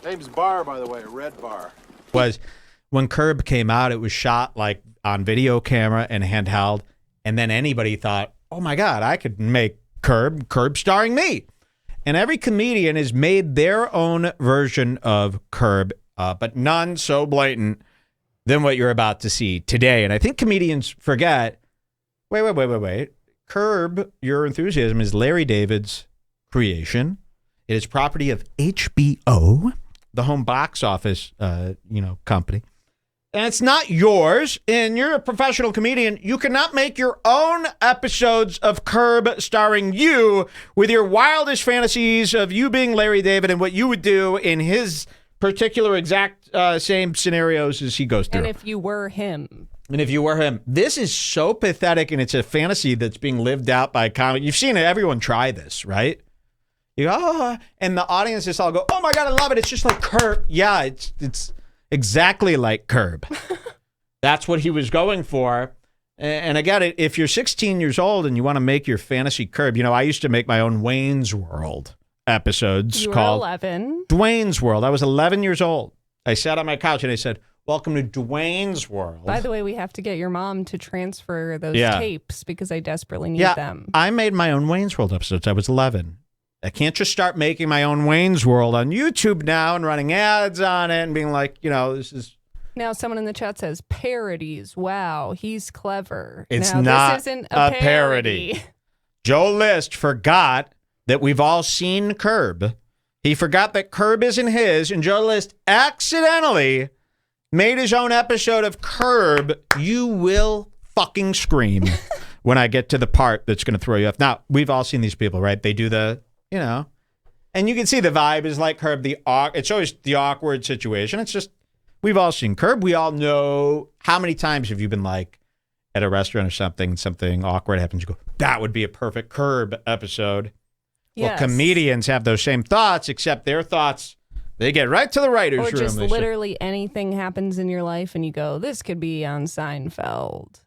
Famous bar, by the way, a red bar. Was when Curb came out, it was shot like on video camera and handheld, and then anybody thought, oh my God, I could make Curb starring me. And every comedian has made their own version of Curb, but none so blatant than what you're about to see today. And I think comedians forget, wait. Curb Your Enthusiasm is Larry David's creation. It is property of HBO, the home box office, company. And it's not yours, and you're a professional comedian. You cannot make your own episodes of Curb starring you with your wildest fantasies of you being Larry David and what you would do in his particular exact same scenarios as he goes through. And if you were him. This is so pathetic, and it's a fantasy that's being lived out by comedy. You've seen everyone try this, right? You go, oh, and the audience just all go, oh my God, I love it. It's just like Curb. Yeah, it's exactly like Curb. That's what he was going for. And again, if you're 16 years old and you want to make your fantasy Curb, I used to make my own Wayne's World episodes called 11. Dwayne's World. I was 11 years old. I sat on my couch and I said, welcome to Dwayne's World. By the way, we have to get your mom to transfer those tapes because I desperately need them. I made my own Wayne's World episodes. I was 11. I can't just start making my own Wayne's World on YouTube now and running ads on it and being like, this is... Now someone in the chat says, parodies. Wow, he's clever. It's now, not this isn't a parody. Joe List forgot that we've all seen Curb. He forgot that Curb isn't his, and Joe List accidentally made his own episode of Curb. You will fucking scream when I get to the part that's going to throw you off. Now, we've all seen these people, right? They do the... and you can see the vibe is like Curb. It's always the awkward situation. It's just, we've all seen Curb. We all know, how many times have you been like at a restaurant or something awkward happens, you go, that would be a perfect Curb episode. Yes. Well, comedians have those same thoughts, except their thoughts, they get right to the writer's room. Or just literally anything happens in your life and you go, this could be on Seinfeld.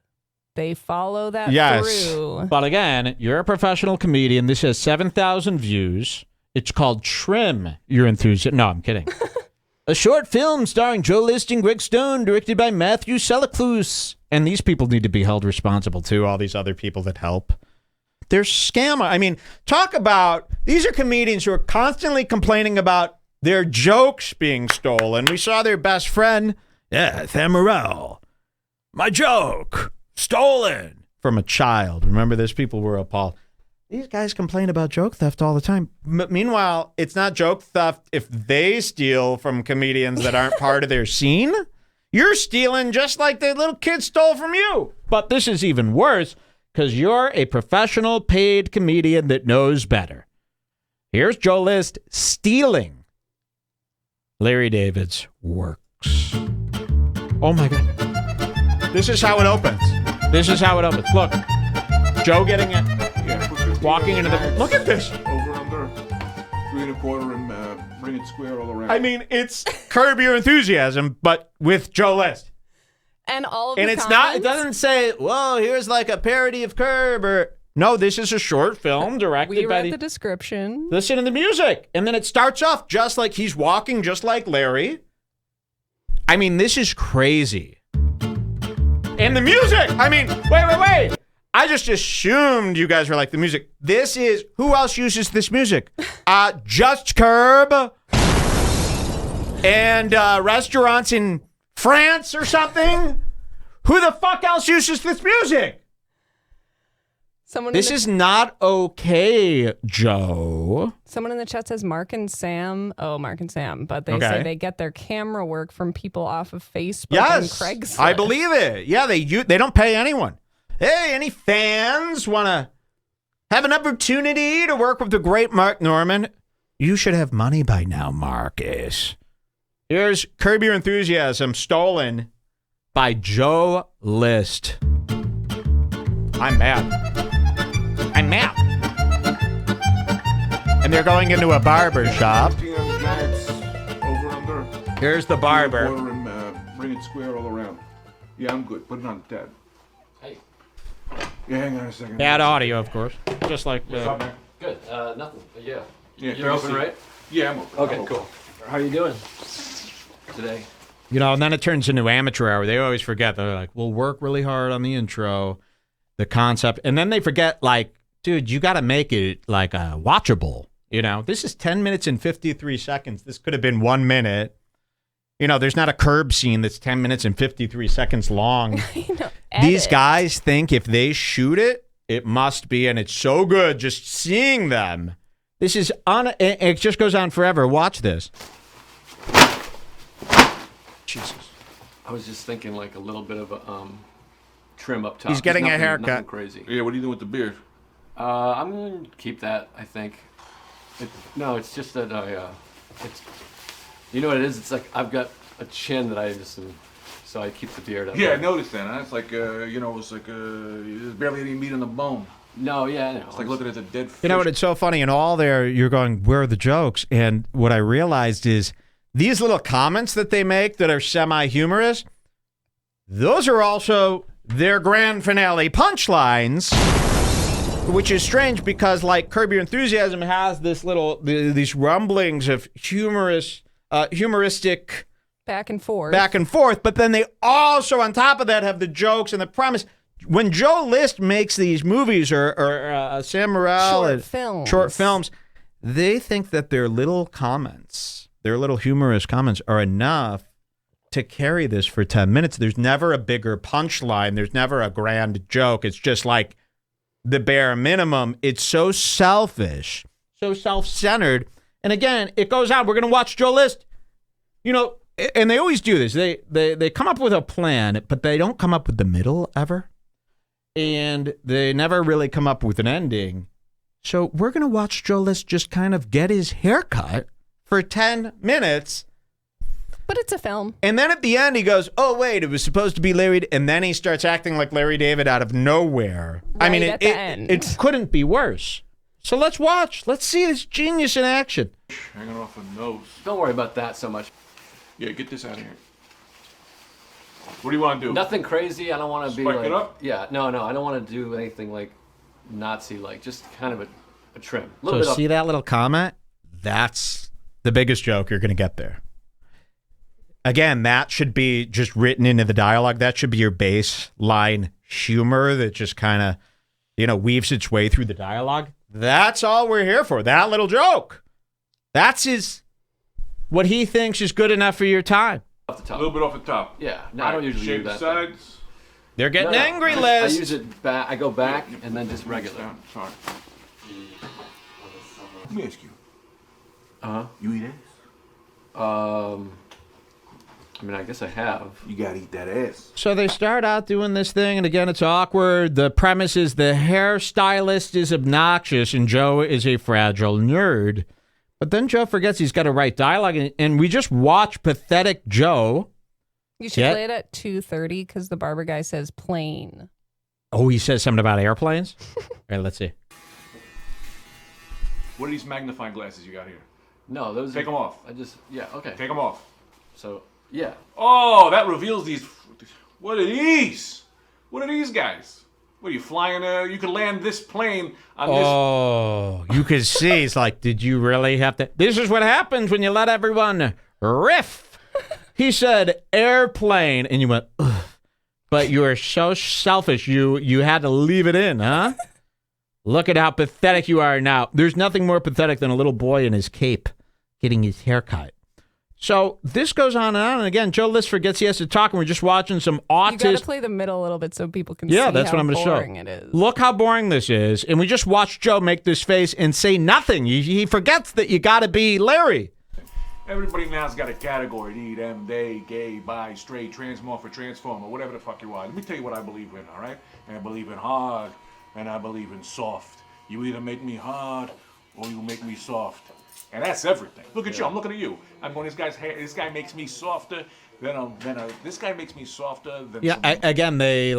They follow that through. But again, you're a professional comedian. This has 7,000 views. It's called Trim Your Enthusiasm. No, I'm kidding. A short film starring Joe List and Greg Stone, directed by Matthew Selacluse. And these people need to be held responsible, too, all these other people that help. They're scammer. I mean, talk about, these are comedians who are constantly complaining about their jokes being stolen. We saw their best friend, Sam Morrell. My joke. Stolen from a child. Remember this? People were appalled. These guys complain about joke theft all the time. Meanwhile, it's not joke theft if they steal from comedians that aren't part of their scene. You're stealing just like the little kid stole from you. But this is even worse because you're a professional paid comedian that knows better. Here's Joe List stealing Larry David's works. Oh my God. This is how it opens. Look, Joe getting it, walking into the... Look at this. Over, under, 3 1/4, and bring it square all around. I mean, it's Curb Your Enthusiasm, but with Joe List. And all of the it's not, it doesn't say, well, here's like a parody of Curb, or... No, this is a short film directed by We read the description. Listen to the music. And then it starts off just like he's walking just like Larry. I mean, this is crazy. And the music! I mean, wait. I just assumed you guys were like the music. This is, who else uses this music? Just Curb. And restaurants in France or something? Who the fuck else uses this music? This is not okay, Joe. Someone in the chat says Mark and Sam. Oh, Mark and Sam. But they say they get their camera work from people off of Facebook and Craigslist. I believe it. Yeah, they don't pay anyone. Hey, any fans want to have an opportunity to work with the great Mark Norman? You should have money by now, Marcus. Here's Curb Your Enthusiasm, stolen by Joe List. I'm mad. And they're going into a barber shop. Over, under. Here's the barber. 3 1/4, and bring it square all around. Yeah, I'm good. Put it on dead. Hey. Yeah, hang on a second. Bad audio, of course. Just like... Good. Nothing. Yeah. You're open, right? Yeah, I'm open. Okay, cool. How you doing today? You know, and then it turns into amateur hour. They always forget. They're like, we'll work really hard on the intro, the concept. And then they forget, like, dude, you got to make it, like, watchable. You know, this is 10 minutes and 53 seconds. This could have been 1 minute. You know, there's not a curb scene that's 10 minutes and 53 seconds long. These guys think if they shoot it, it must be, and it's so good just seeing them. This is, it just goes on forever. Watch this. Jesus. I was just thinking like a little bit of a trim up top. He's getting nothing, a haircut. Nothing crazy. Yeah, what are you doing with the beard? I'm going to keep that, I think. No, it's just that it's, you know what it is? It's like I've got a chin that I just, so I keep the beard up. Yeah, I noticed that. Huh? It's like, you know, it's like there's barely any meat on the bone. No, yeah, no. It's like looking at the dead fish. You know what? It's so funny. And all there, you're going, where are the jokes? And what I realized is these little comments that they make that are semi-humorous, those are also their grand finale punchlines, which is strange because, like, Curb Your Enthusiasm has this these rumblings of humoristic back and forth, but then they also, on top of that, have the jokes and the premise. When Joe List makes these movies or Sam Morril short films, they think that their little comments, their little humorous comments, are enough to carry this for 10 minutes. There's never a bigger punchline. There's never a grand joke. It's just like the bare minimum. It's so selfish, so self-centered. And again, it goes on. We're going to watch Joe List. You know, and they always do this. They come up with a plan, but they don't come up with the middle ever. And they never really come up with an ending. So we're going to watch Joe List just kind of get his hair cut for 10 minutes. But it's a film. And then at the end, he goes, oh, wait, it was supposed to be Larry. And then he starts acting like Larry David out of nowhere. Right, I mean, at the end. It couldn't be worse. So let's watch. Let's see this genius in action. Hanging off a nose. Don't worry about that so much. Yeah, get this out of here. What do you want to do? Nothing crazy. I don't want to be Spike like. it up? Yeah, no. I don't want to do anything like Nazi-like. Just kind of a trim. A So little bit see that little comment? That's the biggest joke you're going to get there. Again, that should be just written into the dialogue. That should be your baseline humor that just kind of, you know, weaves its way through the dialogue. That's all we're here for. That little joke. That's what he thinks is good enough for your time. off the top. A little bit off the top. Yeah, no, I don't usually Shave do the that. sides. They're getting angry, I Liz. use it back. I go back and then just regular. Down. Sorry. Let me ask you. Uh You eat ass? huh. I mean, I guess I have. You gotta eat that ass. So they start out doing this thing, and again, it's awkward. The premise is the hairstylist is obnoxious, and Joe is a fragile nerd. But then Joe forgets he's got to write dialogue, and we just watch pathetic Joe. You should play it at 2:30 because the barber guy says plane. Oh, he says something about airplanes? All right, let's see. What are these magnifying glasses you got here? No, those. Take them off. Okay. Take them off. So, yeah. Oh, that reveals these. What are these? What are these guys? What are you flying? You could land this plane on this. Oh, you could see. It's like, did you really have to? This is what happens when you let everyone riff. He said airplane, and you went, ugh. But you were so selfish. You had to leave it in, huh? Look at how pathetic you are now. There's nothing more pathetic than a little boy in his cape getting his hair cut. So this goes on and on. And again, Joe List forgets he has to talk, and we're just watching some autist. You got to play the middle a little bit so people can see that's how what I'm going to show. boring it is. Look how boring this is. And we just watched Joe make this face and say nothing. He forgets that you got to be Larry. Everybody now's got a category. Need them, they, gay, bi, straight, transmorpher, transformer, whatever the fuck you are. Let me tell you what I believe in, all right? And I believe in hard, and I believe in soft. You either make me hard, or you make me soft. And that's everything. Look at you. I'm looking at you. I'm going, this guy's hair. This guy makes me softer. This guy makes me softer than. Yeah. Again, they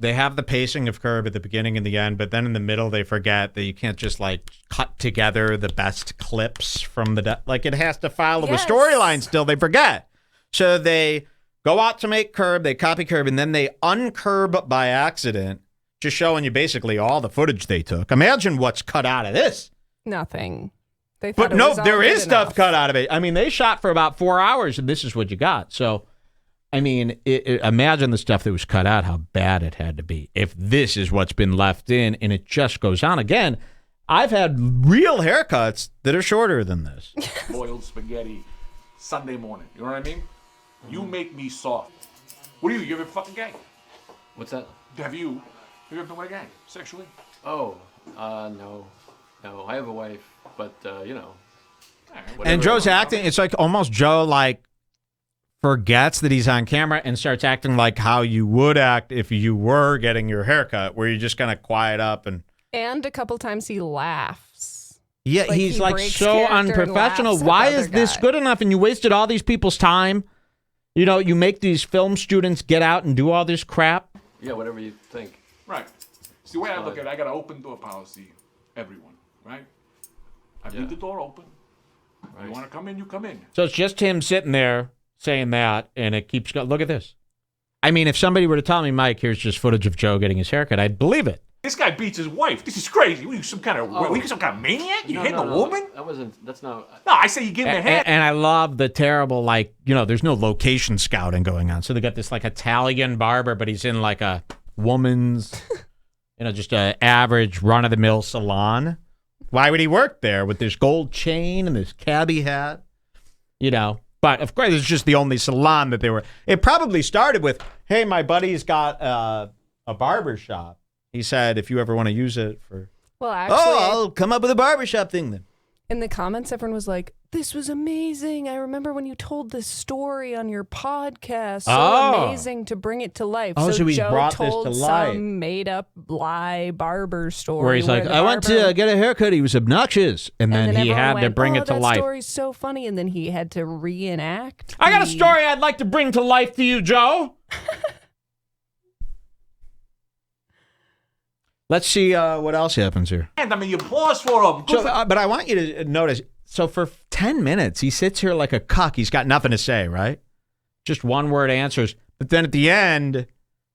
have the pacing of Curb at the beginning and the end, but then in the middle they forget that you can't just like cut together the best clips from the it has to follow the storyline. Still, they forget. So they go out to make Curb. They copy Curb, and then they uncurb by accident, just showing you basically all the footage they took. Imagine what's cut out of this. Nothing. They thought But it no, was all there good is stuff enough. cut out of it. I mean, they shot for about 4 hours, and this is what you got. So, I mean, imagine the stuff that was cut out, how bad it had to be. If this is what's been left in, and it just goes on. Again, I've had real haircuts that are shorter than this. Boiled spaghetti Sunday morning. You know what I mean? You make me soft. What are you? You're a fucking gay. What's that? Have you ever been with a guy sexually? Oh, no. I have a wife, but you know. And Joe's acting, it's like almost Joe like forgets that he's on camera and starts acting like how you would act if you were getting your haircut, where you're just kind of quiet up and a couple times he laughs. yeah, Like he's he like breaks so character and unprofessional. laughs at Why the is other this guy. good enough? And you wasted all these people's time. You know, you make these film students get out and do all this crap. Yeah, whatever you think. Right. See, the way I look at it, I got an open door policy. Everyone, right? I leave the door open. Right. You want to come in, you come in. So it's just him sitting there saying that, and it keeps going. Look at this. I mean, if somebody were to tell me, Mike, here's just footage of Joe getting his haircut, I'd believe it. This guy beats his wife. This is crazy. What are you, some kind of maniac? You hitting a woman? That's not. No, I say you give him a hand. And I love the terrible, like, you know, there's no location scouting going on. So they got this, like, Italian barber, but he's in, like, a woman's, you know, just a average run-of-the-mill salon. Why would he work there with this gold chain and this cabbie hat? You know, but of course, it's just the only salon that they were. It probably started with, hey, my buddy's got a barber shop. He said, if you ever want to use it for. Well, actually, I'll come up with a barbershop thing then. in the comments, everyone was like, "This was amazing. I remember when you told this story on your podcast. So amazing to bring it to life." Oh, so he Joe brought this told to life. some made-up lie barber story Where he's like, the I went to barber- get a haircut. He was obnoxious. And then he everyone had to went, bring "Oh, it to that life. story's so funny," and then he had to reenact. I got a the- story I'd like to bring to life to you, Joe. Let's see what else happens here. I mean, you pause for him. So, but I want you to notice. So for 10 minutes, he sits here like a cuck. He's got nothing to say, right? Just one-word answers. But then at the end,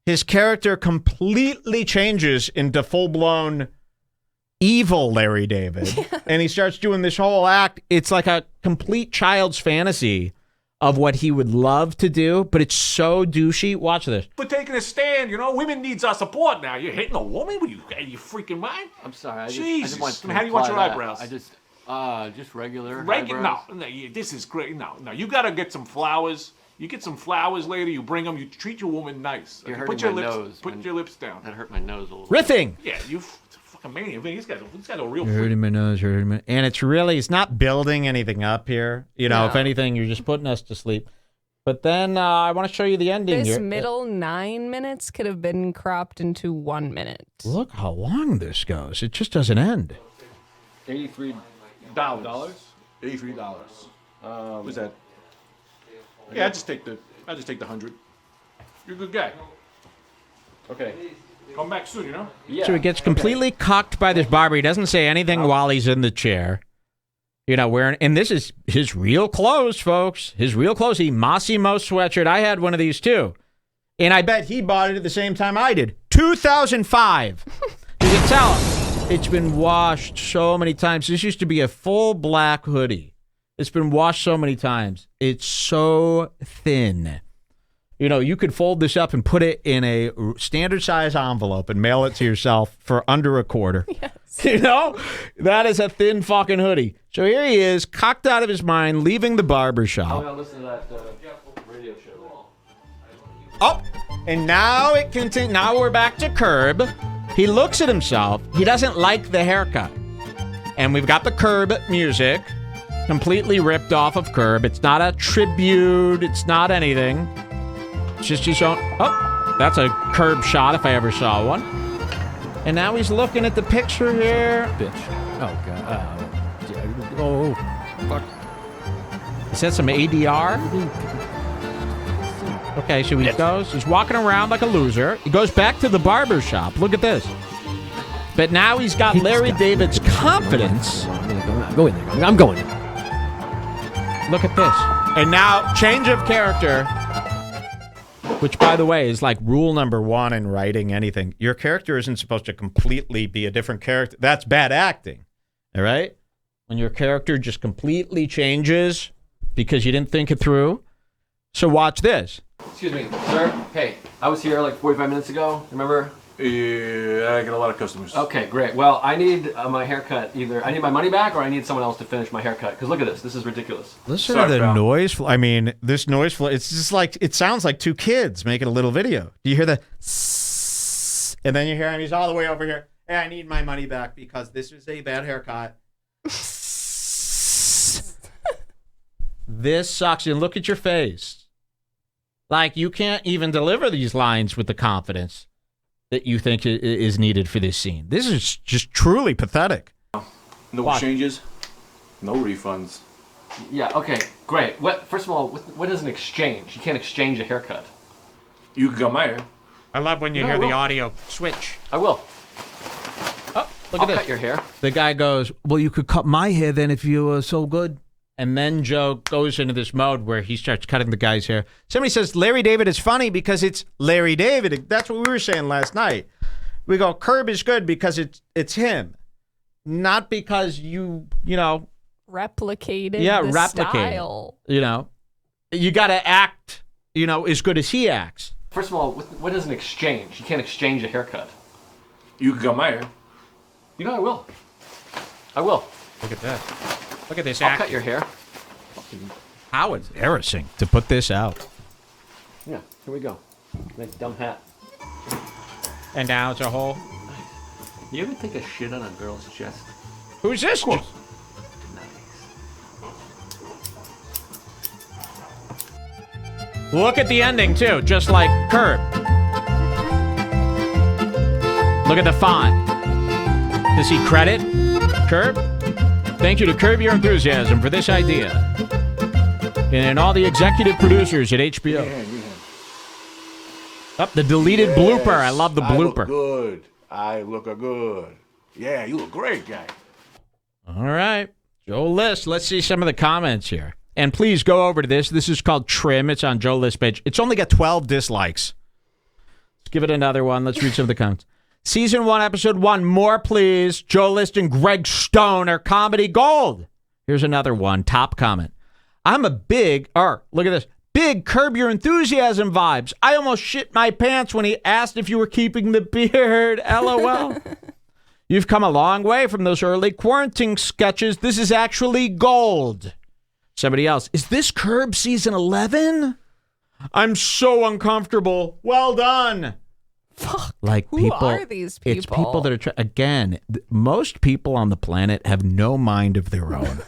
his character completely changes into full-blown evil Larry David. And he starts doing this whole act. It's like a complete child's fantasy of what he would love to do, but it's so douchey. Watch this. For taking a stand, you know, women needs our support now. You're hitting a woman? What are you freaking mind? I'm sorry. I Jesus. just want to How do you want your imply that. eyebrows? Just regular. No, eyebrows. this is great. No, you got to get some flowers. You get some flowers later. You bring them. You treat your woman nice. You're Put hurting your my lips. nose Put when- your lips down. That hurt my nose a little. Riffing. Yeah, you fucking maniac. This guy's a real You're freak. hurting my nose, you're hurting my... And it's not building anything up here. You know, if anything, you're just putting us to sleep. But then I want to show you the ending This here. middle 9 minutes could have been cropped into 1 minute. Look how long this goes. It just doesn't end. $83. $83. What's that? Yeah, I just take the 100. You're a good guy. Okay. Come back soon, you know. Yeah. So he gets completely cocked by this barber. He doesn't say anything while he's in the chair. You know, wearing, and this is his real clothes, folks. His real clothes. He Massimo sweatshirt. I had one of these too. And I bet he bought it at the same time I did. 2005. You can tell it's been washed so many times. This used to be a full black hoodie. It's been washed so many times. It's so thin. You know, you could fold this up and put it in a standard size envelope and mail it to yourself for under a quarter. Yes. You know, that is a thin fucking hoodie. So here he is, cocked out of his mind, leaving the barber I'm shop. gonna listen to that radio show. Oh, and now it continues. Now we're back to Curb. He looks at himself. He doesn't like the haircut. And we've got the Curb music completely ripped off of Curb. It's not a tribute. It's not anything. It's just his own. Oh, that's a Curb shot if I ever saw one. And now he's looking at the picture here. Bitch. Oh god. Fuck. Is that some ADR? Okay, so he goes. He's walking around like a loser. He goes back to the barber shop. Look at this. But now he's got Larry David's confidence. I'm going there. I'm going there. Look at this. And now, change of character. Which, by the way, is like rule number 1 in writing anything. Your character isn't supposed to completely be a different character. That's bad acting. All right? when your character just completely changes because you didn't think it through. So watch this. Excuse me, sir. Hey, I was here like 45 minutes ago. Remember? Yeah, I get a lot of customers. Okay, great. Well, I need my haircut. Either I need my money back or I need someone else to finish my haircut. Because look at this. This is ridiculous. Listen Sorry, to the pal. noise. I mean, this noise flow. It's just like it sounds like two kids making a little video. Do you hear the? And then you hear him. He's all the way over here. Hey, I need my money back because this is a bad haircut. This sucks. And look at your face. Like you can't even deliver these lines with the confidence that you think is needed for this scene. This is just truly pathetic. No exchanges, no refunds. Yeah. Okay. Great. What? First of all, what is an exchange? You can't exchange a haircut. You can cut my hair. I love when you No, hear I the won't. audio switch. I will. Oh, look I'll at this. cut your hair. The guy goes, well, you could cut my hair then if you were so good. And then Joe goes into this mode where he starts cutting the guy's hair. Somebody says Larry David is funny because it's Larry David. That's what we were saying last night. We go, Curb is good because it's him. Not because you know. Replicated Yeah, the replicate. style. You know. You got to act, as good as he acts. First of all, what is an exchange? You can't exchange a haircut. You can cut my hair. You know I will. I will. Look at that. Look at this I'll cut your hair. How embarrassing to put this out. Yeah. Here we go. Nice dumb hat. And now it's a whole. You ever take a shit on a girl's chest? Who's this? Nice. Look at the ending, too, just like Curb. Look at the font. Does he credit Curb? Thank you to Curb Your Enthusiasm for this idea. And all the executive producers at HBO. Up the deleted blooper. I love the blooper. I look good. I look good. Yeah, you look great, guy. All right. Joe List. Let's see some of the comments here. And please go over to this. This is called Trim. It's on Joe List page. It's only got 12 dislikes. Let's give it another one. Let's read some of the comments. Season 1, Episode 1. More, please. Joe List and Greg Stone are comedy gold. Here's another one. Top comment. I'm a big, look at this. Big Curb Your Enthusiasm vibes. I almost shit my pants when he asked if you were keeping the beard. LOL. You've come a long way from those early quarantine sketches. This is actually gold. Somebody else. Is this Curb season 11? I'm so uncomfortable. Well done. Fuck. Like Who people, are these people? It's people that are again. Most people on the planet have no mind of their own.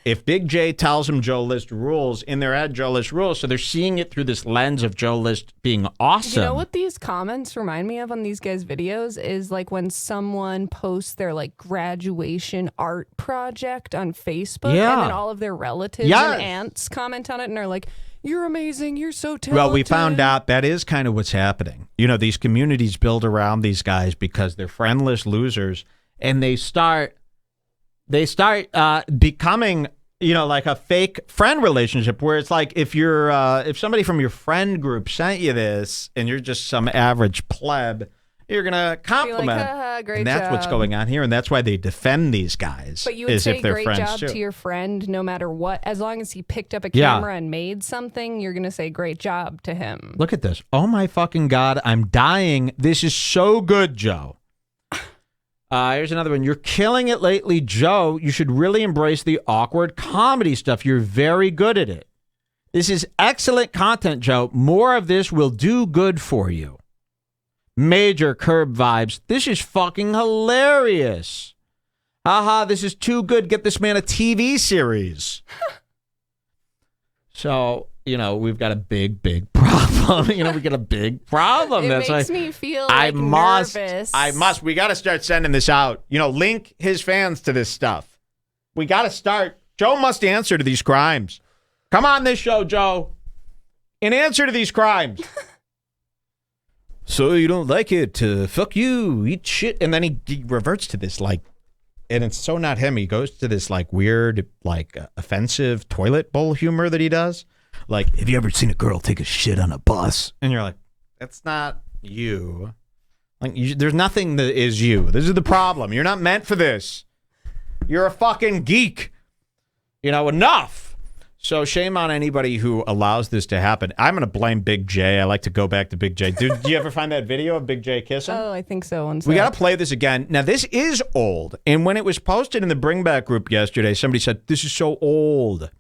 If Big J tells them Joe List rules, in their head Joe List rules, so they're seeing it through this lens of Joe List being awesome. You know what these comments remind me of on these guys' videos is like when someone posts their like graduation art project on Facebook, Yeah. and then all of their relatives Yes. and aunts comment on it and are like, "You're amazing, you're so talented." Well, we found out that is kind of what's happening. These communities build around these guys because they're friendless losers, and they start becoming, like a fake friend relationship where it's like if somebody from your friend group sent you this and you're just some average pleb, you're gonna compliment. "Haha, great and that's what's job." going on here, and that's why they defend these guys. But you would as say if they're great friends job too. to your friend no matter what. As long as he picked up a Yeah. camera and made something, you're going to say great job to him. Look at this. Oh my fucking God. I'm dying. This is so good, Joe. Here's another one. You're killing it lately, Joe. You should really embrace the awkward comedy stuff. You're very good at it. This is excellent content, Joe. More of this will do good for you. Major Curb vibes. This is fucking hilarious. Haha, this is too good. Get this man a TV series. So, we've got a big, big problem. We got a big problem. It That's makes why me feel I like must. We got to start sending this out. Link his fans to this stuff. We got to start. Joe must answer to these crimes. Come on this show, Joe. In answer to these crimes. So you don't like it? Fuck you. Eat shit. And then he reverts to this and it's so not him. He goes to this weird, offensive toilet bowl humor that he does. Like, have you ever seen a girl take a shit on a bus? And you're like, that's not you. There's nothing that is you. This is the problem. You're not meant for this. You're a fucking geek. You know, enough. So shame on anybody who allows this to happen. I'm going to blame Big J. I like to go back to Big J. Did you ever find that video of Big J kissing? Oh, I think so. We got to play this again. Now, this is old. And when it was posted in the Bring Back group yesterday, somebody said, this is so old.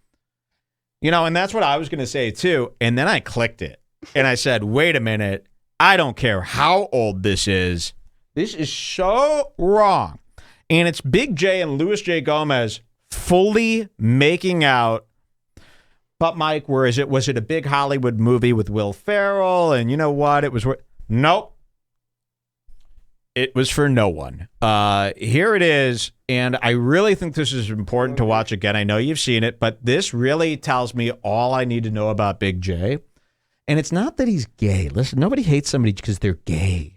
You know, and that's what I was going to say, too. And then I clicked it. And I said, wait a minute. I don't care how old this is. This is so wrong. And it's Big J and Louis J. Gomez fully making out. But, Mike, where is it? Was it a big Hollywood movie with Will Ferrell? And you know what? It was... Nope. It was for no one. Here it is. And I really think this is important to watch again. I know you've seen it, but this really tells me all I need to know about Big J. And it's not that he's gay. Listen, nobody hates somebody because they're gay.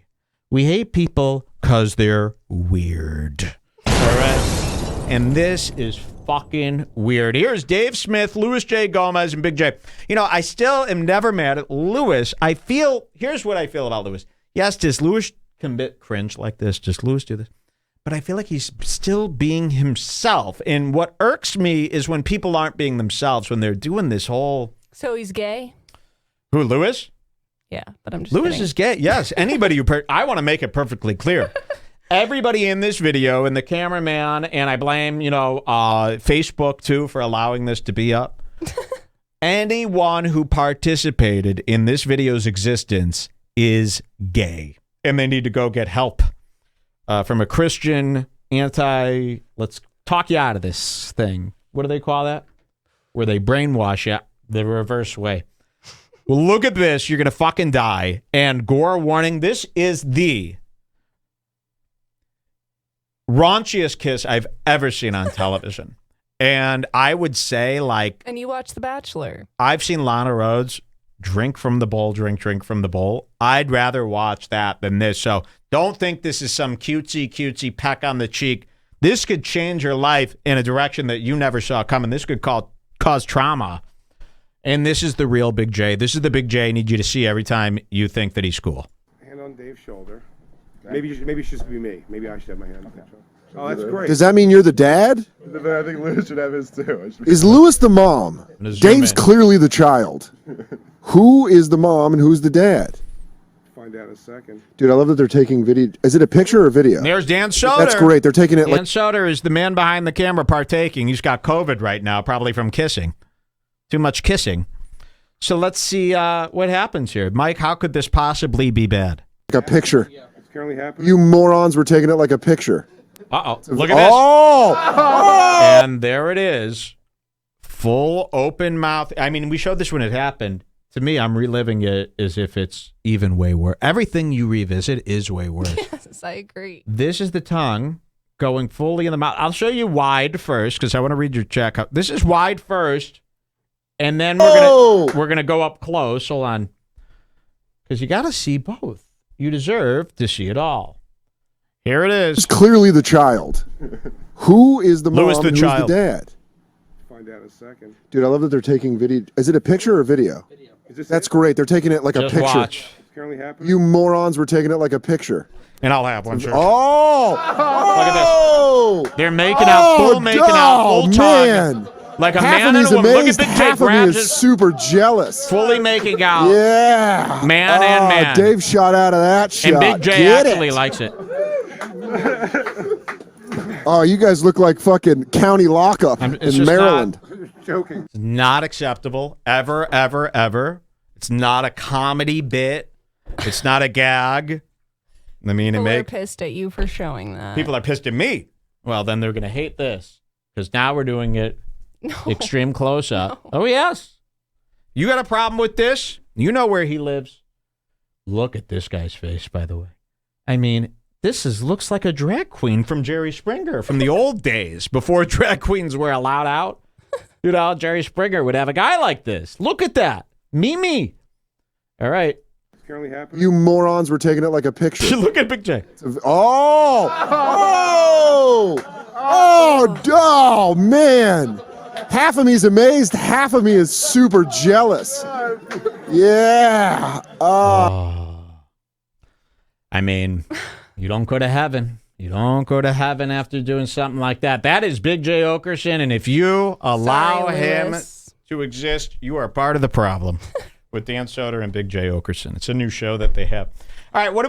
We hate people because they're weird. All right? And this is fucking weird. Here's Dave Smith, Louis J. Gomez, and Big J. You know, I still am never mad at Louis. Here's what I feel about Louis. Yes, does Louis commit cringe like this? Does Louis do this? But I feel like he's still being himself. And what irks me is when people aren't being themselves, when they're doing this whole... So he's gay? Who, Louis? Yeah, but I'm just Louis kidding. is gay. Yes, anybody who... I want to make it perfectly clear. Everybody in this video, and the cameraman, and I blame, Facebook, too, for allowing this to be up. Anyone who participated in this video's existence is gay. And they need to go get help from a Christian let's talk you out of this thing. What do they call that? Where they brainwash you the reverse way. Well, look at this. You're going to fucking die. And gore warning, this is the raunchiest kiss I've ever seen on television. And I would say, And you watch The Bachelor. I've seen Lana Rhoades drink from the bowl, drink from the bowl. I'd rather watch that than this. So don't think this is some cutesy peck on the cheek. This could change your life in a direction that you never saw coming. This could cause trauma. And this is the real Big J. This is the Big J I need you to see every time you think that he's cool. Hand on Dave's shoulder. Maybe it should be me. Maybe I should have my hand on Dave's shoulder. Oh, that's great. Does that mean you're the dad? I think Louis should have his too. Is Louis the mom? Dave's clearly the child. Who is the mom and who's the dad? Find out in a second. Dude, I love that they're taking video. Is it a picture or a video? There's Dan Soder. That's great. They're taking it Dan Soder is the man behind the camera partaking. He's got COVID right now, probably from kissing. Too much kissing. So let's see what happens here. Mike, how could this possibly be bad? like a picture. It's currently happening. You morons were taking it like a picture. Uh-oh. Look at this. Oh! And there it is. Full open mouth. I mean, we showed this when it happened. To me, I'm reliving it as if it's even way worse. Everything you revisit is way worse. Yes, I agree. This is the tongue going fully in the mouth. I'll show you wide first because I want to read your check. This is wide first, and then we're gonna go up close. Hold on, because you got to see both. You deserve to see it all. Here it is. It's clearly the child. Who is the mom Louis the and who's child. the dad? Find out in a second. Dude, I love that they're taking video. Is it a picture or a video? That's great. They're taking it like Just a picture. watch. It's currently happening. You morons were taking it like a picture. And I'll have one. Sure. Oh! Look at this. They're making Oh, full man. tongue. Like a Half man of and me's a woman. Look at amazed. Big J Half of me grabs is his super jealous. fully making out. Yeah. Man and man. Dave shot out of that shot. And Big J Get actually it. likes it. Oh, you guys look like fucking county lockup It's in just Maryland. Joking. It's not acceptable. Ever, ever, ever. It's not a comedy bit. It's not a gag. I mean, People are pissed at you for showing that. people are pissed at me. Well, then they're going to hate this because now we're doing it extreme close up. No. Oh, yes. You got a problem with this? You know where he lives. Look at this guy's face, by the way. I mean, looks like a drag queen from Jerry Springer from the old days before drag queens were allowed out. You know, Jerry Springer would have a guy like this. Look at that. Me. All right. It's currently happening. You morons were taking it like a picture. Look at Big J. Oh, man. Half of me is amazed. Half of me is super jealous. Yeah. I mean, you don't go to heaven You don't go to heaven after doing something like that. That is Big J Okerson, and if you allow Sorry, him Lewis. to exist, you are part of the problem with Dan Soder and Big J Okerson. It's a new show that they have. All right, what do we